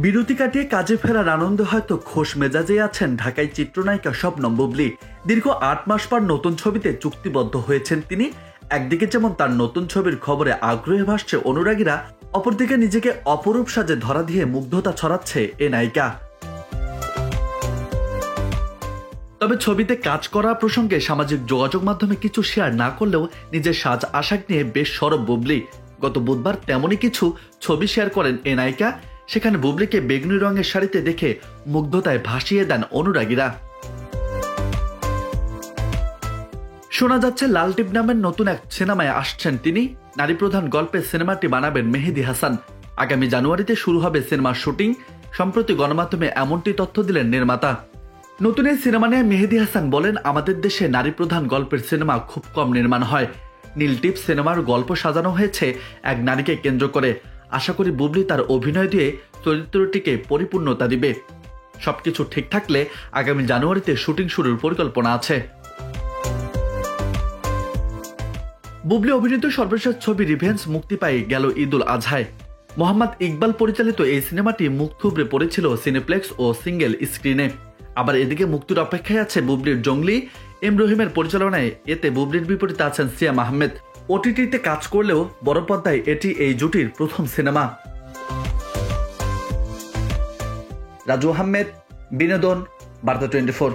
বিরতি কাটিয়ে কাজে ফেরার আনন্দে হয়তো খোশ মেজাজে আছেন ঢাকায় চিত্রনায়িকা শবনম বুবলী। দীর্ঘ ৮ মাস পর নতুন ছবিতে চুক্তিবদ্ধ হয়েছেন তিনি। একদিকে যেমন তার নতুন ছবির খবরে আগ্রহে ভাসছে অনুরাগীরা, অপরদিকে নিজেকে অপরূপ সাজে ধরা দিয়ে মুগ্ধতা ছড়াচ্ছে এ নায়িকা। তবে ছবিতে কাজ করা প্রসঙ্গে সামাজিক যোগাযোগ মাধ্যমে কিছু শেয়ার না করলেও নিজের সাজ আশাক নিয়ে বেশ সরব বুবলী। গত বুধবার তেমনই কিছু ছবি শেয়ার করেন এ নায়িকা। সেখানে বুবলীকে বেগুনি রঙের শাড়িতে দেখে মুগ্ধতায় ভাসিয়ে দেন অনুরাগীরা। শোনা যাচ্ছে লাল টিপ নামের নতুন এক সিনেমায় আসছেন তিনি। নারী প্রধান গল্পের সিনেমাটি বানাবেন মেহেদী হাসান। আগামী জানুয়ারিতে শুরু হবে সিনেমার শুটিং। সম্প্রতি গণমাধ্যমে এমনটি তথ্য দিলেন নির্মাতা। নতুন এই সিনেমা নিয়ে মেহেদী হাসান বলেন, আমাদের দেশে নারী প্রধান গল্পের সিনেমা খুব কম নির্মাণ হয়। নীল টিপ সিনেমার গল্প সাজানো হয়েছে এক নারীকে কেন্দ্র করে। আশা করি বুবলী তার অভিনয় দিয়ে চরিত্রটিকে পরিপূর্ণতা দিবে। সবকিছু ঠিক থাকলে আগামী জানুয়ারিতে শুটিং শুরুর পরিকল্পনা আছে। বুবলী অভিনীত সর্বশেষ ছবি রিভেঞ্জ মুক্তি পায় গেল ঈদুল আজহায়। মোহাম্মদ ইকবাল পরিচালিত এই সিনেমাটি মুখ থুবড়ে পড়েছিল সিনেপ্লেক্স ও সিঙ্গেল স্ক্রিনে। আবার এদিকে মুক্তির অপেক্ষায় আছে বুবলীর জঙ্গলি। এম রহিমের পরিচালনায় এতে বুবলীর বিপরীতে আছেন সিয়াম আহমেদ। ওটিটিতে কাজ করলেও বড় পর্দায় এটি এই জুটির প্রথম সিনেমা। রাজু আহমেদ, বিনোদন, বার্তা 24।